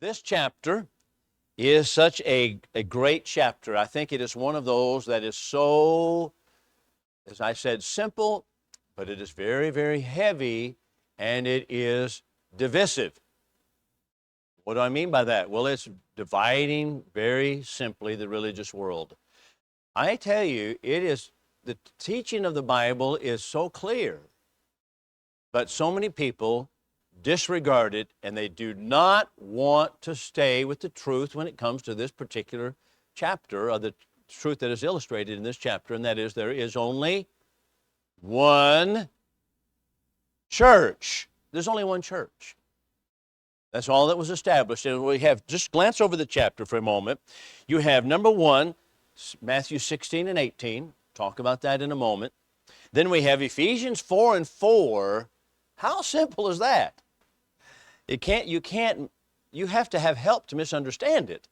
This chapter is such a great chapter. I think it is one of those that is so, as I said, simple, but it is very, very heavy, and it is divisive. What do I mean by that? Well, it's dividing very simply the religious world. I tell you, the teaching of the Bible is so clear, but so many people disregard it, and they do not want to stay with the truth when it comes to this particular chapter, or the truth that is illustrated in this chapter, and that is there is only one church. There's only one church. That's all that was established. And we have, just glance over the chapter for a moment. You have number one, Matthew 16 and 18. Talk about that in a moment. Then we have Ephesians 4 and 4. How simple is that? You have to have help to misunderstand it.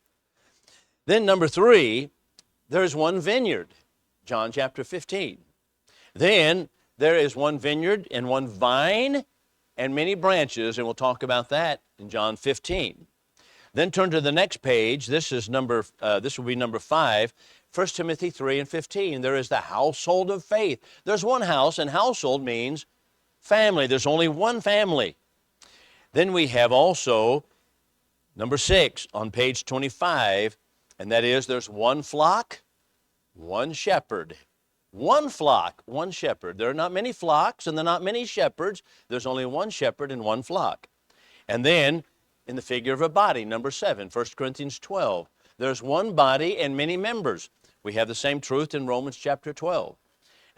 Then number three, there's one vineyard, John chapter 15. Then there is one vineyard and one vine and many branches, and we'll talk about that in John 15. Then turn to the next page. This will be number 5, 1 Timothy 3 and 15. There is the household of faith. There's one house, and household means family. There's only one family. Then we have also number 6 on page 25, and that is there's one flock, one shepherd. One flock, one shepherd. There are not many flocks and there are not many shepherds. There's only one shepherd and one flock. And then in the figure of a body, number 7, 1 Corinthians 12, there's one body and many members. We have the same truth in Romans chapter 12.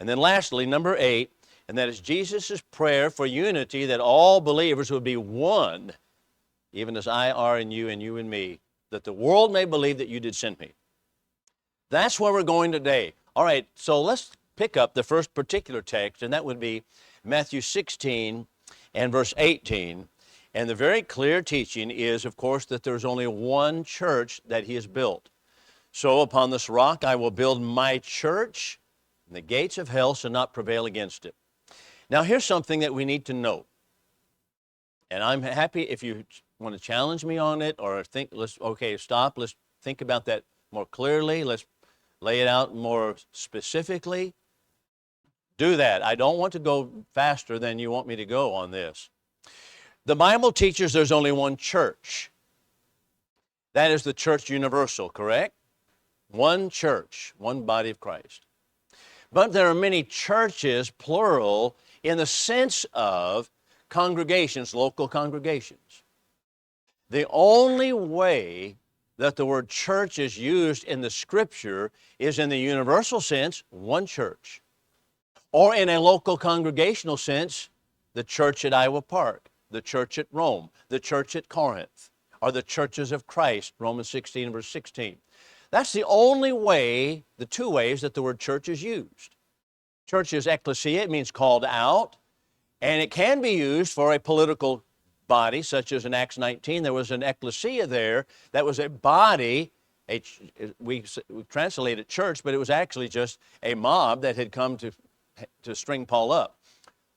And then lastly, number 8, and that is Jesus' prayer for unity, that all believers would be one, even as I are in you and you in me, that the world may believe that you did send me. That's where we're going today. All right, so let's pick up the first particular text, and that would be Matthew 16 and verse 18. And the very clear teaching is, of course, that there's only one church that he has built. So upon this rock I will build my church, and the gates of hell shall not prevail against it. Now here's something that we need to know. And I'm happy if you want to challenge me on it, or think, let's think about that more clearly. Let's lay it out more specifically. Do that. I don't want to go faster than you want me to go on this. The Bible teaches there's only one church. That is the church universal, correct? One church, one body of Christ. But there are many churches, plural, in the sense of congregations, local congregations. The only way that the word church is used in the Scripture is in the universal sense, one church. Or in a local congregational sense, the church at Iowa Park, the church at Rome, the church at Corinth, or the churches of Christ, Romans 16 verse 16. That's the only way, the two ways that the word church is used. Church is ecclesia, it means called out, and it can be used for a political body, such as in Acts 19, there was an ecclesia there that was a body. We translate it church, but it was actually just a mob that had come to string Paul up.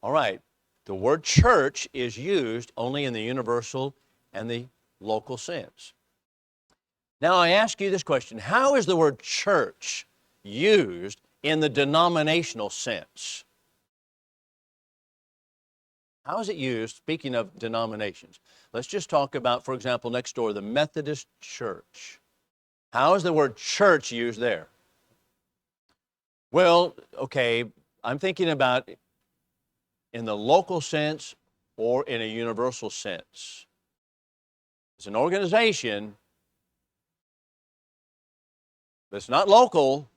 All right, the word church is used only in the universal and the local sense. Now I ask you this question: how is the word church used in the denominational sense? How is it used, speaking of denominations? Let's just talk about, for example, next door, the Methodist Church. How is the word church used there? Well, okay, I'm thinking about in the local sense or in a universal sense. It's an organization, but it's not local,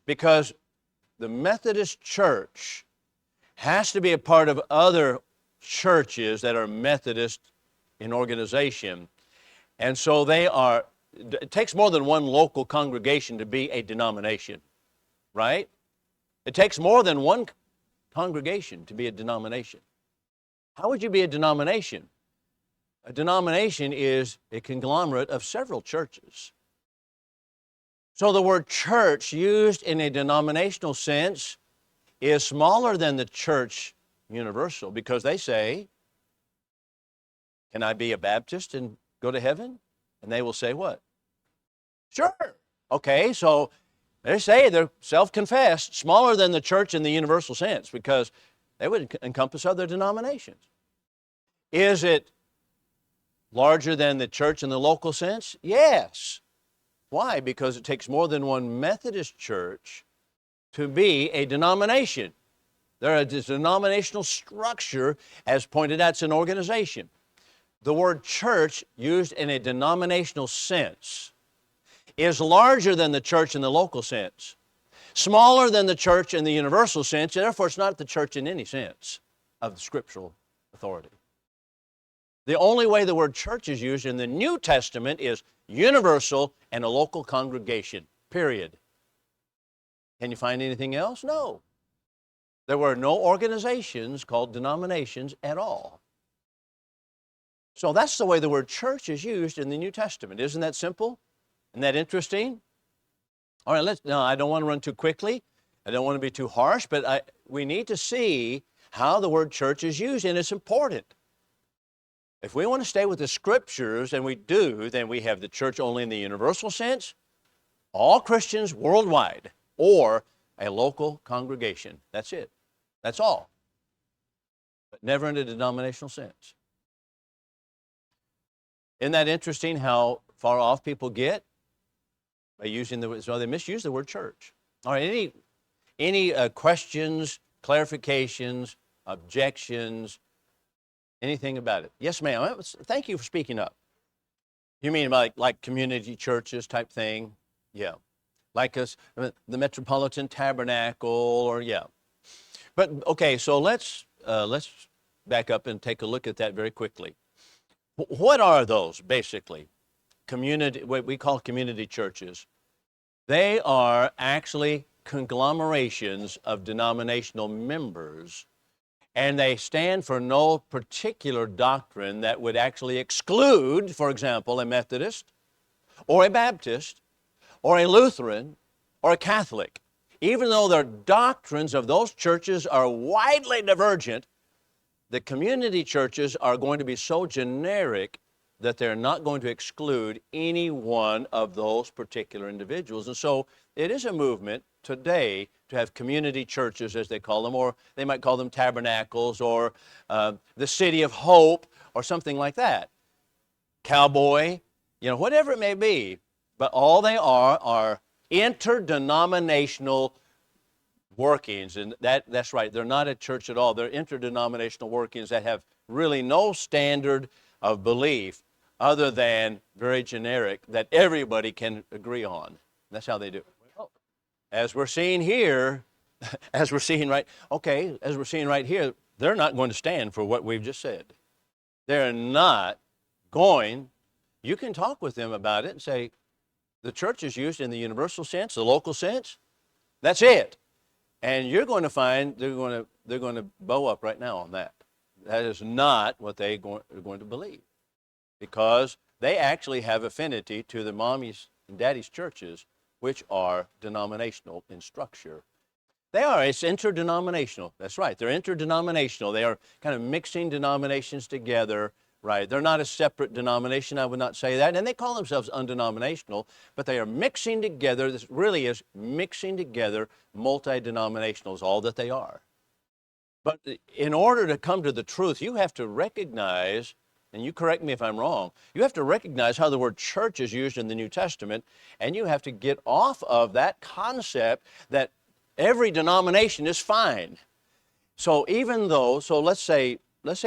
because the Methodist Church has to be a part of other churches that are Methodist in organization. And so it takes more than one local congregation to be a denomination, right? It takes more than one congregation to be a denomination. How would you be a denomination? A denomination is a conglomerate of several churches. So the word church used in a denominational sense is smaller than the church universal, because they say, can I be a Baptist and go to heaven? And they will say what? Sure. Okay, so they say they're self-confessed, smaller than the church in the universal sense, because they would encompass other denominations. Is it larger than the church in the local sense? Yes. Why? Because it takes more than one Methodist church to be a denomination. There is a denominational structure, as pointed out, it's an organization. The word church, used in a denominational sense, is larger than the church in the local sense, smaller than the church in the universal sense, therefore it's not the church in any sense of the scriptural authority. The only way the word church is used in the New Testament is universal and a local congregation, period. Can you find anything else? No. There were no organizations called denominations at all. So that's the way the word church is used in the New Testament. Isn't that simple? Isn't that interesting? All right, now I don't want to run too quickly. I don't want to be too harsh, but we need to see how the word church is used, and it's important. If we want to stay with the scriptures, and we do, then we have the church only in the universal sense, all Christians worldwide, or a local congregation. That's it. That's all. But never in a denominational sense. Isn't that interesting how far off people get by using the word? So they misuse the word church. All right, any questions, clarifications, objections, anything about it? Yes, ma'am. Thank you for speaking up. You mean like community churches type thing? Yeah. Like us, the Metropolitan Tabernacle, or yeah. But okay, so let's back up and take a look at that very quickly. What are those, basically? What we call community churches. They are actually conglomerations of denominational members, and they stand for no particular doctrine that would actually exclude, for example, a Methodist, or a Baptist, or a Lutheran, or a Catholic. Even though their doctrines of those churches are widely divergent, the community churches are going to be so generic that they're not going to exclude any one of those particular individuals. And so it is a movement today to have community churches, as they call them, or they might call them tabernacles, or the City of Hope, or something like that. Cowboy, whatever it may be. But all they are interdenominational workings, and that's right, they're not a church at all. They're interdenominational workings that have really no standard of belief other than very generic that everybody can agree on. That's how they do it. As we're seeing here, as we're seeing right here, they're not going to stand for what we've just said. They're not going. You can talk with them about it and say, the church is used in the universal sense, the local sense. That's it. And you're going to find they're going to bow up right now on that. That is not what they're going to believe, because they actually have affinity to the mommy's and daddy's churches, which are denominational in structure. It's interdenominational. That's right. They're interdenominational. They are kind of mixing denominations together. Right. They're not a separate denomination, I would not say that. And they call themselves undenominational, but they are mixing together. This really is mixing together multi-denominational is all that they are. But in order to come to the truth, you have to recognize, and you correct me if I'm wrong, you have to recognize how the word church is used in the New Testament, and you have to get off of that concept that every denomination is fine. So let's say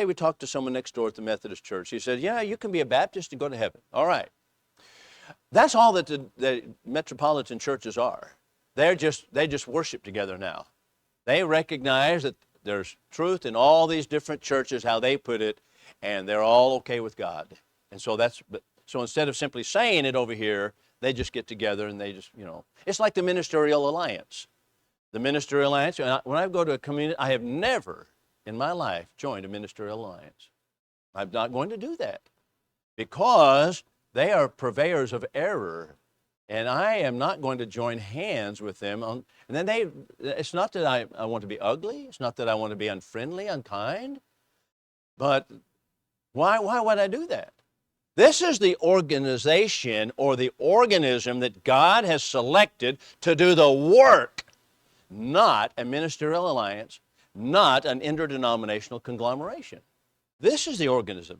we talk to someone next door at the Methodist church. He said, yeah, you can be a Baptist and go to heaven. All right. That's all that the metropolitan churches are. They just worship together now. They recognize that there's truth in all these different churches, how they put it, and they're all okay with God. And so so instead of simply saying it over here, they just get together and they just, it's like the Ministerial Alliance. The Ministerial Alliance, when I go to a community, I have never in my life joined a ministerial alliance. I'm not going to do that because they are purveyors of error, and I am not going to join hands with them. And then it's not that I want to be ugly. It's not that I want to be unfriendly, unkind. But why would I do that? This is the organization or the organism that God has selected to do the work, not a ministerial alliance, not an interdenominational conglomeration. This is the organism.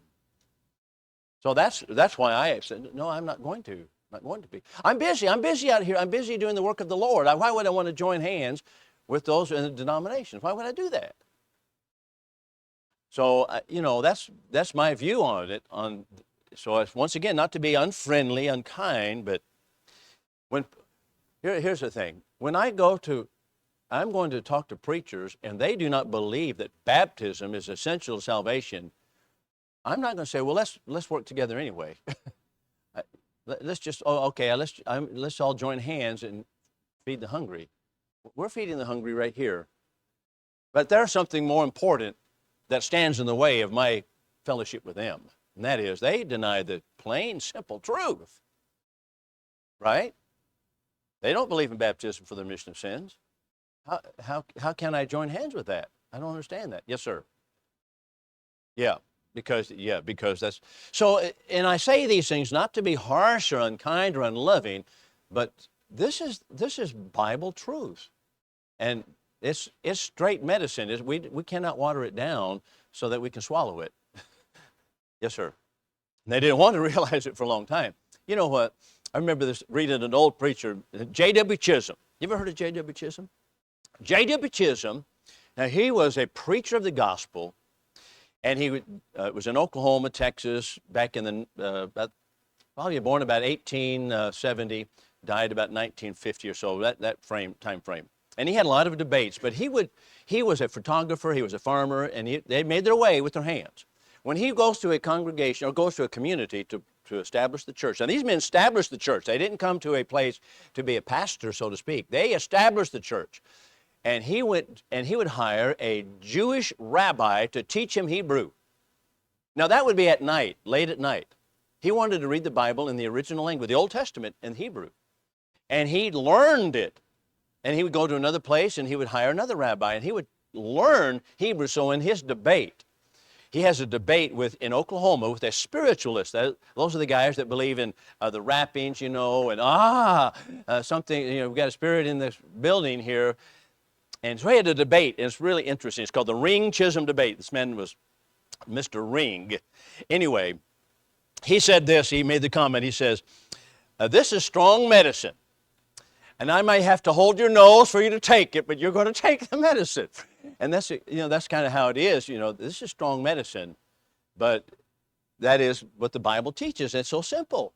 So that's why I said, no, I'm not going to. I'm not going to be. I'm busy out here. I'm busy doing the work of the Lord. Why would I want to join hands with those in the denominations? Why would I do that? So, that's my view on it. So it's, once again, not to be unfriendly, unkind, but here's the thing. When I'm going to talk to preachers, and they do not believe that baptism is essential to salvation, I'm not going to say, well, let's work together anyway. Let's all join hands and feed the hungry. We're feeding the hungry right here. But there's something more important that stands in the way of my fellowship with them. And that is, they deny the plain, simple truth. Right? They don't believe in baptism for the remission of sins. How can I join hands with that? I don't understand that. Yes, sir. Because that's so. And I say these things not to be harsh or unkind or unloving, but this is Bible truth, and it's straight medicine. We cannot water it down so that we can swallow it. Yes, sir. And they didn't want to realize it for a long time. You know what? I remember reading an old preacher, J.W. Chisholm. You ever heard of J.W. Chisholm? J.W. Chisholm. Now he was a preacher of the gospel. And he was in Oklahoma, Texas, back in probably born about 1870, died about 1950 or so, that time frame. And he had a lot of debates, but he was a photographer, he was a farmer, and they made their way with their hands. When he goes to a congregation or goes to a community to establish the church, now these men established the church. They didn't come to a place to be a pastor, so to speak. They established the church. And he would hire a Jewish rabbi to teach him Hebrew. Now that would be at night, late at night. He wanted to read the Bible in the original language, the Old Testament in Hebrew. And he learned it. And he would go to another place and he would hire another rabbi and he would learn Hebrew. So in his debate, he has a debate in Oklahoma with a spiritualist. Those are the guys that believe in the wrappings, and something, we've got a spirit in this building here. And so he had a debate, and it's really interesting. It's called the Ring-Chisholm debate. This man was Mr. Ring. Anyway, he said this. He made the comment. He says, this is strong medicine, and I might have to hold your nose for you to take it, but you're going to take the medicine. And that's kind of how it is. This is strong medicine, but that is what the Bible teaches. It's so simple,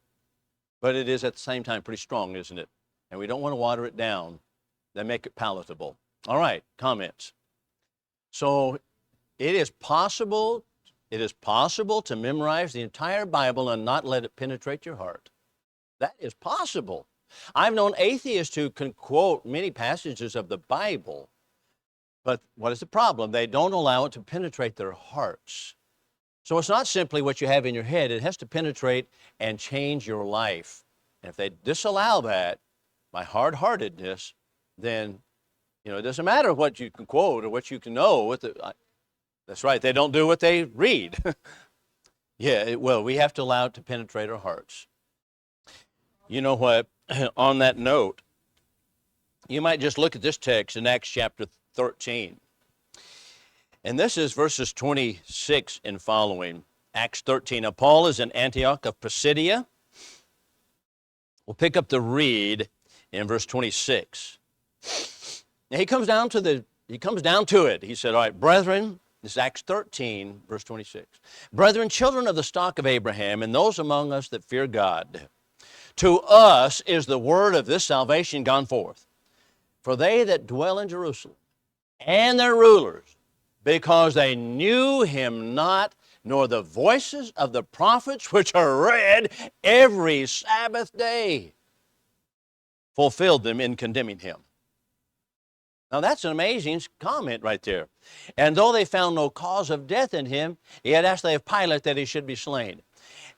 but it is at the same time pretty strong, isn't it? And we don't want to water it down. They make it palatable. All right, comments. So it is possible to memorize the entire Bible and not let it penetrate your heart. That is possible. I've known atheists who can quote many passages of the Bible, but what is the problem? They don't allow it to penetrate their hearts. So it's not simply what you have in your head. It has to penetrate and change your life. And if they disallow that by hard-heartedness, then it doesn't matter what you can quote or what you can know. That's right, they don't do what they read. We have to allow it to penetrate our hearts. You know what? On that note, you might just look at this text in Acts chapter 13. And this is verses 26 and following. Acts 13. Now, Paul is in Antioch of Pisidia. We'll pick up the read in verse 26. Now he comes down to it. He said, all right, brethren, this is Acts 13, verse 26. Brethren, children of the stock of Abraham, and those among us that fear God, to us is the word of this salvation gone forth. For they that dwell in Jerusalem and their rulers, because they knew him not, nor the voices of the prophets which are read every Sabbath day, fulfilled them in condemning him. Now that's an amazing comment right there. And though they found no cause of death in him, yet asked they of Pilate that he should be slain.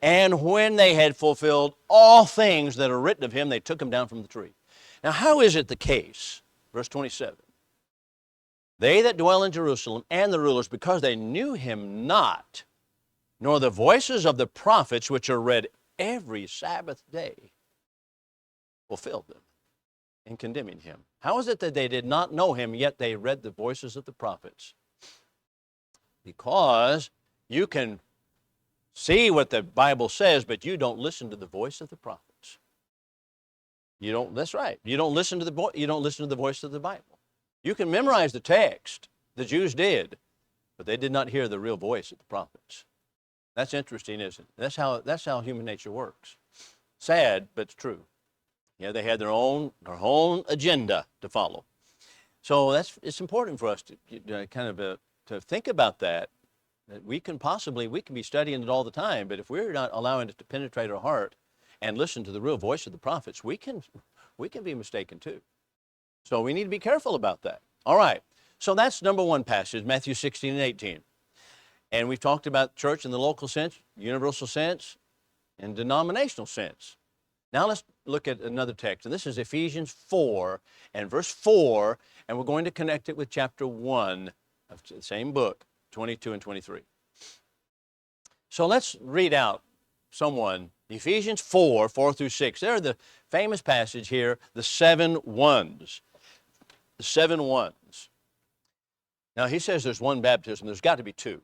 And when they had fulfilled all things that are written of him, they took him down from the tree. Now how is it the case? Verse 27. They that dwell in Jerusalem and the rulers, because they knew him not, nor the voices of the prophets which are read every Sabbath day fulfilled them in condemning him. How is it that they did not know him, yet they read the voices of the prophets? Because you can see what the Bible says, but you don't listen to the voice of the prophets. You don't. That's right. You don't listen to the voice of the Bible. You can memorize the text. The Jews did, but they did not hear the real voice of the prophets. That's interesting, isn't it? That's how human nature works. Sad, but it's true. Yeah, they had their own agenda to follow. So it's important for us to think about that. That we can be studying it all the time, but if we're not allowing it to penetrate our heart and listen to the real voice of the prophets, we can be mistaken too. So we need to be careful about that. All right. So that's number one passage, Matthew 16 and 18. And we've talked about church in the local sense, universal sense, and denominational sense. Now let's look at another text, and this is Ephesians 4 and verse 4, and we're going to connect it with chapter 1 of the same book, 22 and 23. So let's read out Ephesians 4 through 6. There are the famous passage here, the 7 ones. The 7 ones. Now he says there's one baptism. There's got to be two.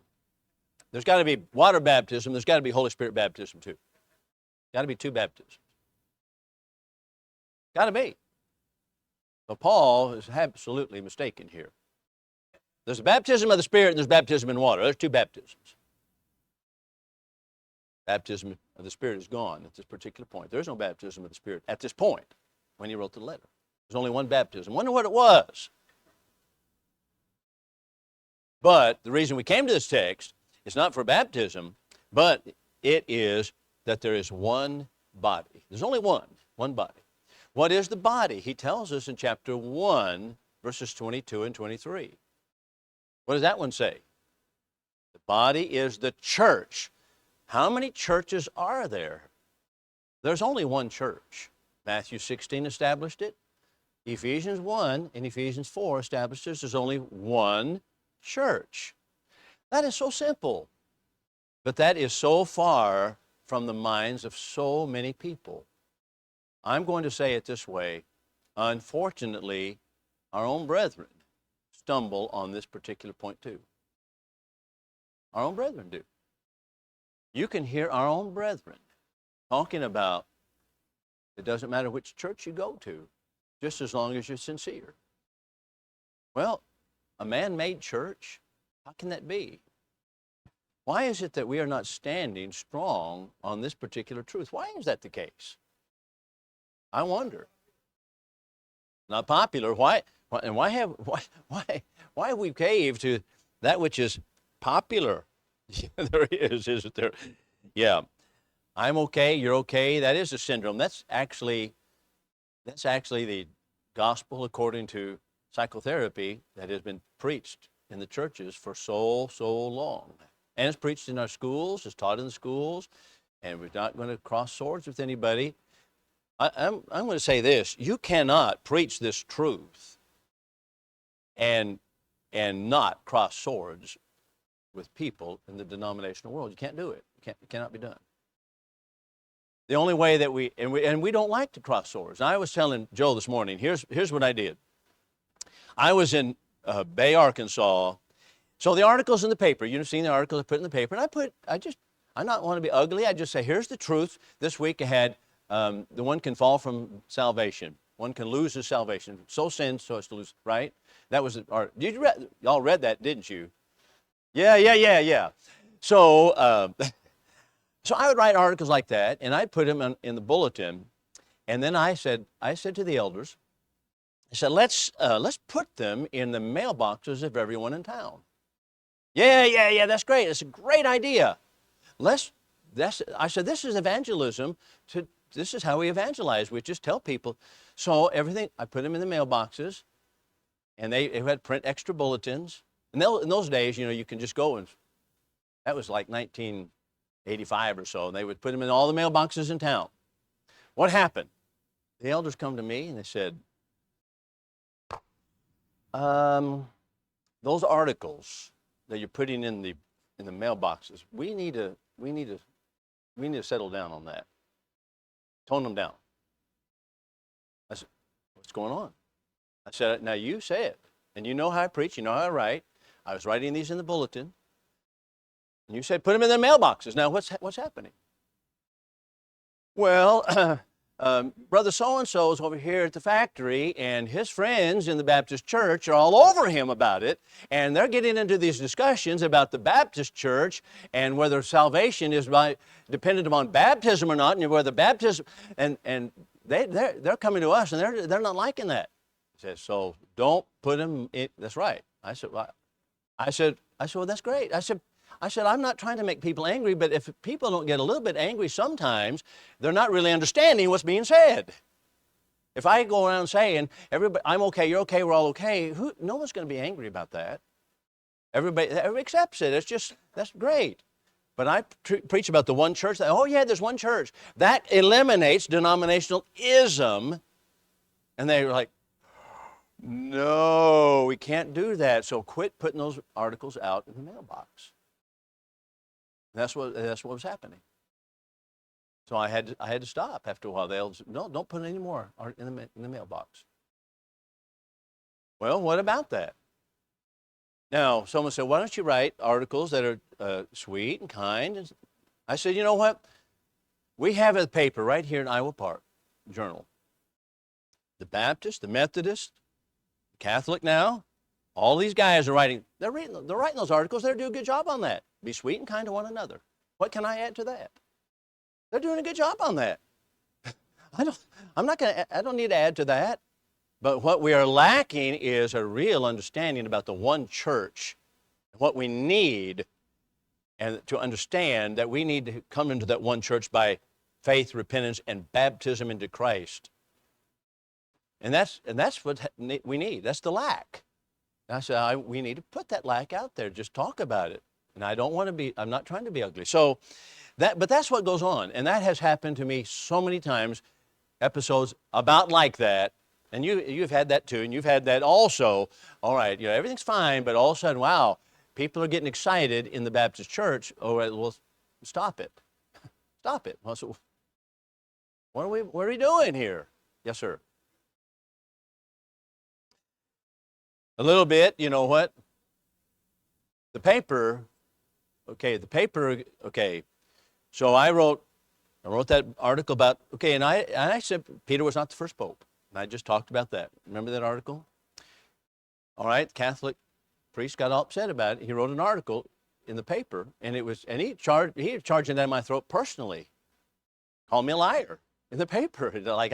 There's got to be water baptism. There's got to be Holy Spirit baptism too. Got to be two baptisms. Got to be. So Paul is absolutely mistaken here. There's a baptism of the Spirit and there's baptism in water. There's two baptisms. Baptism of the Spirit is gone at this particular point. There's no baptism of the Spirit at this point when he wrote the letter. There's only one baptism. Wonder what it was. But the reason we came to this text is not for baptism, but it is that there is one body. There's only one body. What is the body? He tells us in chapter 1, verses 22 and 23. What does that one say? The body is the church. How many churches are there? There's only one church. Matthew 16 established it. Ephesians 1 and Ephesians 4 established there's only one church. That is so simple. But that is so far from the minds of so many people. I'm going to say it this way. Unfortunately, our own brethren stumble on this particular point too. Our own brethren do. You can hear our own brethren talking about it doesn't matter which church you go to, just as long as you're sincere. Well, a man-made church, how can that be? Why is it that we are not standing strong on this particular truth? Why is that the case? I wonder. Not popular. Why have we caved to that which is popular? There is, isn't there? Yeah. I'm okay, you're okay. That is a syndrome. That's actually the gospel according to psychotherapy that has been preached in the churches for so long. And it's preached in our schools, it's taught in the schools, and we're not going to cross swords with anybody. I'm going to say this. You cannot preach this truth and not cross swords with people in the denominational world. You can't do it. It cannot be done. The only way that we don't like to cross swords. I was telling Joe this morning, here's what I did. I was in Bay, Arkansas. So the article's in the paper. You've seen the article I put in the paper. And I not want to be ugly. I just say, here's the truth. This week I had the one can fall from salvation. One can lose his salvation. So sin, so as to lose, right? That was y'all read that, didn't you? Yeah. So, so I would write articles like that, and I'd put them in the bulletin. And then I said to the elders, I said, let's put them in the mailboxes of everyone in town. Yeah, that's great. It's a great idea. I said, this is evangelism. This is how we evangelize. We just tell people. So everything, I put them in the mailboxes, and they had print extra bulletins. And in those days, you can just go and, that was like 1985 or so, and they would put them in all the mailboxes in town. What happened? The elders come to me and they said, those articles that you're putting in the mailboxes, we need to we need to settle down on that. Tone them down. I said, what's going on? I said, now you say it. And you know how I preach, you know how I write. I was writing these in the bulletin. And you said, put them in their mailboxes. Now, what's happening? Well, Brother so-and-so is over here at the factory, and his friends in the Baptist church are all over him about it, and they're getting into these discussions about the Baptist church and whether salvation is dependent upon baptism or not, and whether baptism, and they're coming to us, and they're not liking that. He says, so don't put them in. That's right. I said, well, that's great. I said, I'm not trying to make people angry, but if people don't get a little bit angry sometimes, they're not really understanding what's being said. If I go around saying, everybody, I'm okay, you're okay, we're all okay, no one's going to be angry about that. Everybody accepts it. That's great. But I preach about the one church. Oh, yeah, there's one church. That eliminates denominationalism. And they're like, no, we can't do that. So quit putting those articles out in the mailbox. That's what was happening. So I had to stop after a while. They'll say, no, don't put any more in the mailbox. Well, what about that? Now, someone said, why don't you write articles that are sweet and kind? And I said, you know what? We have a paper right here in Iowa Park Journal. The Baptist, the Methodist, the Catholic now, all these guys are writing. They're writing those articles. They're doing a good job on that. Be sweet and kind to one another. What can I add to that? They're doing a good job on that. I don't need to add to that. But what we are lacking is a real understanding about the one church, what we need, and to understand that we need to come into that one church by faith, repentance, and baptism into Christ. And that's what we need. That's the lack. And I said, we need to put that lack out there. Just talk about it. And I'm not trying to be ugly. But that's what goes on. And that has happened to me so many times, episodes about like that. And you've had that too, and you've had that also. All right, everything's fine, but all of a sudden, wow, people are getting excited in the Baptist church. Oh, well, stop it. Stop it. Well, so what are we doing here? Yes, sir. A little bit, you know what? The paper. So I wrote that article about, and I said Peter was not the first pope. And I just talked about that. Remember that article? All right, Catholic priest got all upset about it. He wrote an article in the paper, and he charged it down my throat personally. Called me a liar in the paper. Like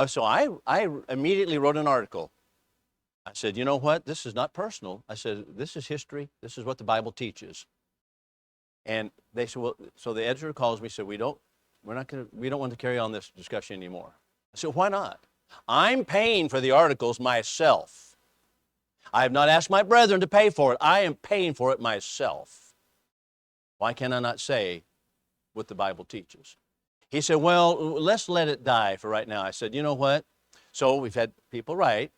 so I immediately wrote an article. I said, you know what? This is not personal. I said, this is history. This is what the Bible teaches. And they said, well, so the editor calls me and said, we don't want to carry on this discussion anymore. I said, why not? I'm paying for the articles myself. I have not asked my brethren to pay for it. I am paying for it myself. Why can I not say what the Bible teaches? He said, well, let's let it die for right now. I said, you know what? So we've had people write.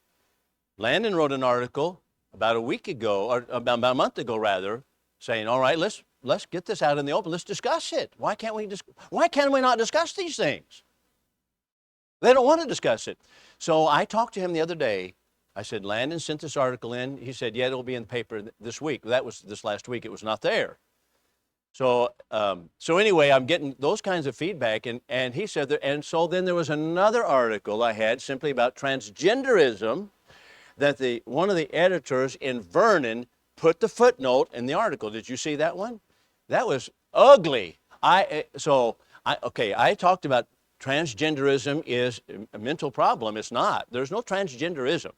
Landon wrote an article about a week ago, or about a month ago rather, saying, all right, let's get this out in the open. Let's discuss it. Why can we not discuss these things? They don't want to discuss it. So I talked to him the other day. I said, Landon sent this article in. He said, yeah, it'll be in the paper this week. That was this last week. It was not there. So anyway, I'm getting those kinds of feedback. And he said, and so then there was another article I had simply about transgenderism that one of the editors in Vernon put the footnote in the article. Did you see that one? That was ugly. I talked about transgenderism is a mental problem. It's not. There's no transgenderism.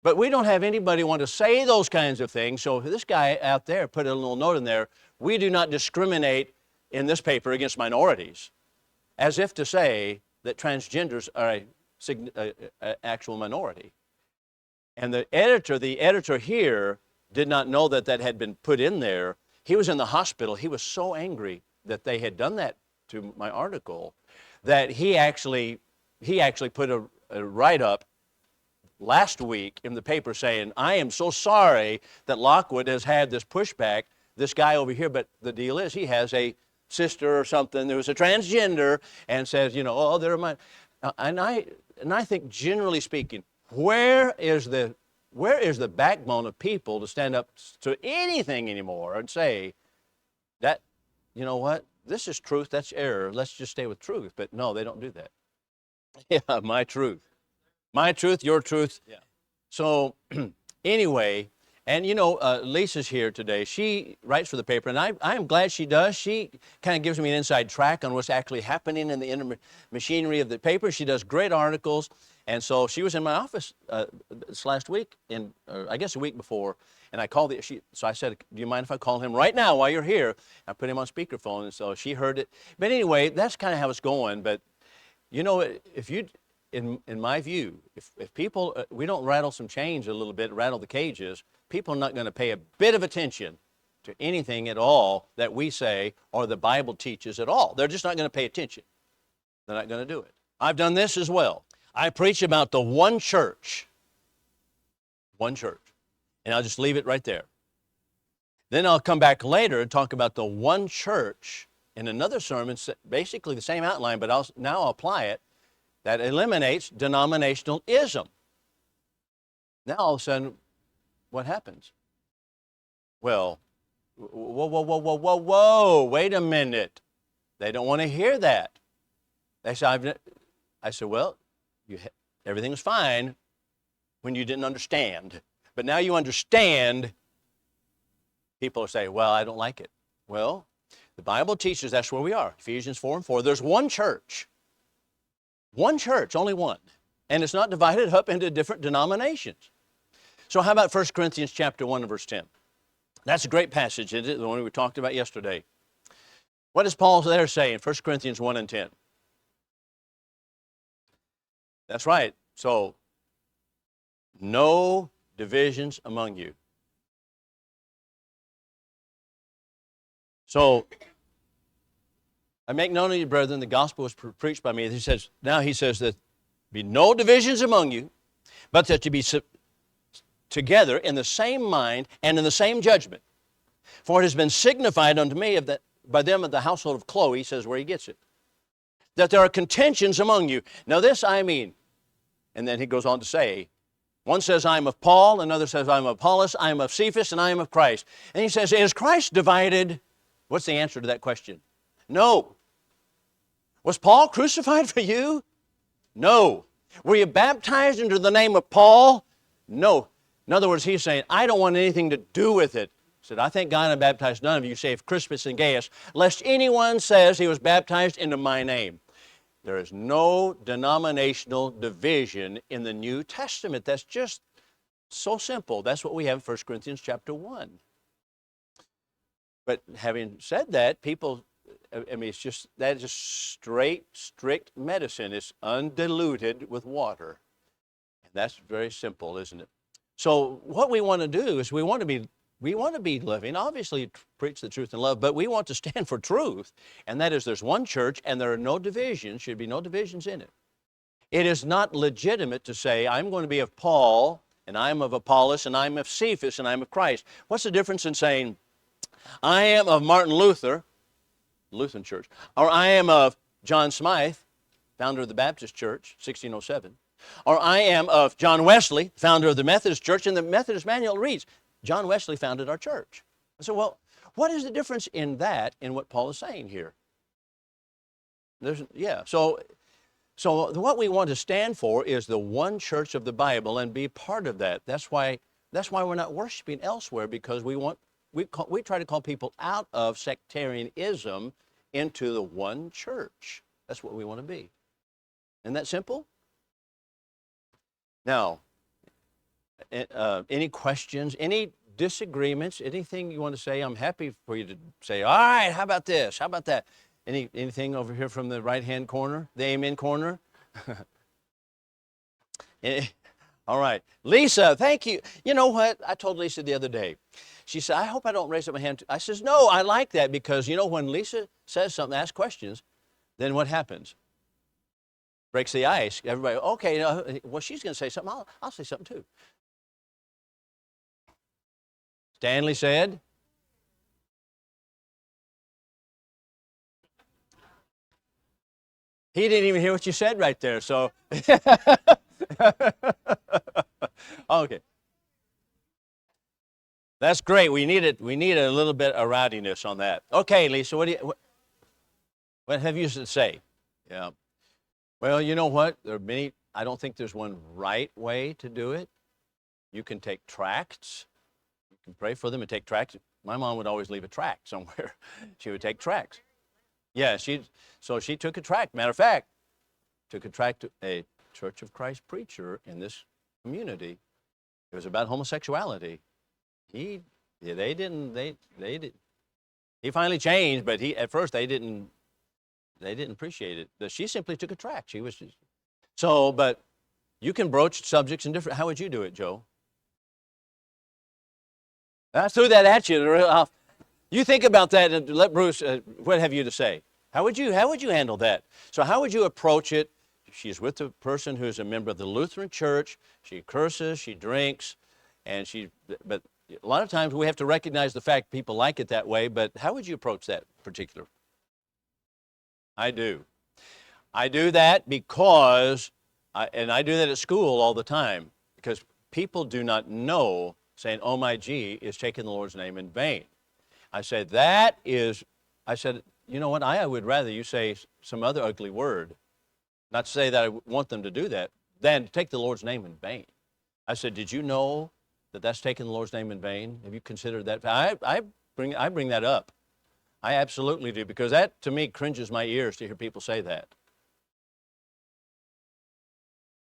But we don't have anybody want to say those kinds of things. So this guy out there put a little note in there, we do not discriminate in this paper against minorities, as if to say that transgenders are an actual minority. And the editor here did not know that had been put in there. He was in the hospital. He was so angry that they had done that to my article that he actually put a write-up last week in the paper saying, I am so sorry that Lockwood has had this pushback this guy over here, but the deal is he has a sister or something who's a transgender and says, oh, they're mine. And I think, generally speaking, where is the backbone of people to stand up to anything anymore and say that, you know what, this is truth, that's error, let's just stay with truth. But no, they don't do that. Yeah, my truth. My truth, your truth. Yeah. So anyway, and Lisa's here today. She writes for the paper, and I am glad she does. She kind of gives me an inside track on what's actually happening in the inner machinery of the paper. She does great articles, and so she was in my office this last week, I guess a week before, and I called so I said, do you mind if I call him right now while you're here? I put him on speakerphone, and so she heard it. But anyway, that's kind of how it's going. But if you, in my view, if people, we don't rattle some chains a little bit, rattle the cages, people are not going to pay a bit of attention to anything at all that we say or the Bible teaches at all. They're just not going to pay attention. They're not going to do it. I've done this as well. I preach about the one church. One church. And I'll just leave it right there. Then I'll come back later and talk about the one church in another sermon, basically the same outline, but I'll apply it, that eliminates denominationalism. Now all of a sudden, what happens? Well, whoa, wait a minute. They don't want to hear that. They say, I said, well, everything was fine when you didn't understand. But now you understand, people are saying, well, I don't like it. Well, the Bible teaches that's where we are. Ephesians 4:4. There's one church. One church, only one. And it's not divided up into different denominations. So how about 1 Corinthians chapter 1 and verse 10? That's a great passage, isn't it? The one we talked about yesterday. What does Paul there say in 1 Corinthians 1 and 10? That's right. So, no divisions among you. So, I make known to you, brethren, the gospel was preached by me. He says that be no divisions among you, but that you be together in the same mind and in the same judgment. For it has been signified unto me by them of the household of Chloe, he says where he gets it, that there are contentions among you. Now this I mean, and then he goes on to say, one says, I am of Paul, another says, I am of Apollos, I am of Cephas, and I am of Christ. And he says, is Christ divided? What's the answer to that question? No. Was Paul crucified for you? No. Were you baptized into the name of Paul? No. In other words, he's saying, I don't want anything to do with it. He said, I thank God I baptized none of you, save Crispus and Gaius, lest anyone says he was baptized into my name. There is no denominational division in the New Testament. That's just so simple. That's what we have in 1 Corinthians chapter 1. But having said that, people, that is just straight, strict medicine. It's undiluted with water. And that's very simple, isn't it? So what we want to do is we want to be living, obviously preach the truth in love, but we want to stand for truth, and that is there's one church and there are no divisions, should be no divisions in it. It is not legitimate to say, I'm going to be of Paul, and I'm of Apollos, and I'm of Cephas, and I'm of Christ. What's the difference in saying, I am of Martin Luther, Lutheran Church, or I am of John Smythe, founder of the Baptist Church, 1607, or I am of John Wesley, founder of the Methodist Church, and the Methodist Manual reads, John Wesley founded our church. I said, well, what is the difference in that in what Paul is saying here? So what we want to stand for is the one church of the Bible and be part of that. That's why we're not worshiping elsewhere, because we try to call people out of sectarianism into the one church. That's what we want to be. Isn't that simple? Now, any questions, any disagreements, anything you want to say? I'm happy for you to say, all right, how about this? How about that? Anything over here from the right-hand corner, the amen corner? All right. Lisa, thank you. You know what? I told Lisa the other day. She said, I hope I don't raise up my hand. I says, no, I like that, because, when Lisa says something, asks questions, then what happens? Breaks the ice. Everybody, okay, well, she's going to say something. I'll say something too. Stanley said, He didn't even hear what you said right there, so. Okay. That's great. We need a little bit of rowdiness on that. Okay, Lisa, what have you to say? Yeah. Well, you know what? There are many, I don't think there's one right way to do it. You can take tracts. You can pray for them and take tracts. My mom would always leave a tract somewhere. She would take tracts. Yeah, so she took a tract. Matter of fact, took a tract to a Church of Christ preacher in this community. It was about homosexuality. He finally changed, but at first they didn't appreciate it. But she simply took a tract. But you can broach subjects in different. How would you do it, Joe? I threw that at you. You think about that and let Bruce. What have you to say? How would you handle that? So how would you approach it? She's with a person who's a member of the Lutheran Church. She curses, she drinks, but a lot of times we have to recognize the fact people like it that way, but how would you approach that particular? I do. I do that because, I do that at school all the time, because people do not know saying, oh my gee, is taking the Lord's name in vain. I said, you know what, I would rather you say some other ugly word, not to say that I want them to do that, than to take the Lord's name in vain. I said, did you know that that's taking the Lord's name in vain? Have you considered that? I bring that up. I absolutely do, because that, to me, cringes my ears to hear people say that.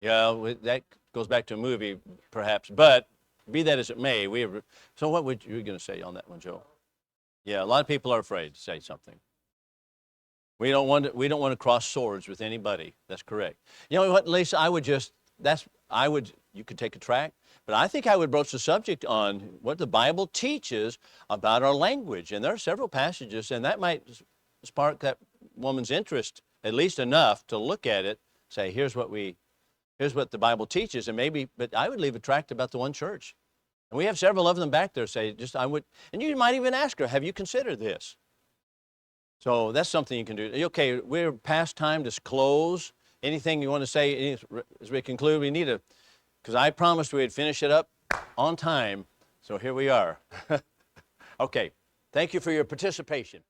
Yeah, that goes back to a movie, perhaps, but be that as it may, so what would you going to say on that one, Joe? Yeah, a lot of people are afraid to say something. We don't want to cross swords with anybody. That's correct. You know what, Lisa? You could take a tract, but I think I would broach the subject on what the Bible teaches about our language. And there are several passages, and that might spark that woman's interest, at least enough to look at it, say, here's what the Bible teaches, but I would leave a tract about the one church. And we have several of them back there say, and you might even ask her, have you considered this? So that's something you can do. Okay, we're past time to close. Anything you want to say as we conclude? Because I promised we'd finish it up on time, so here we are. Okay, thank you for your participation.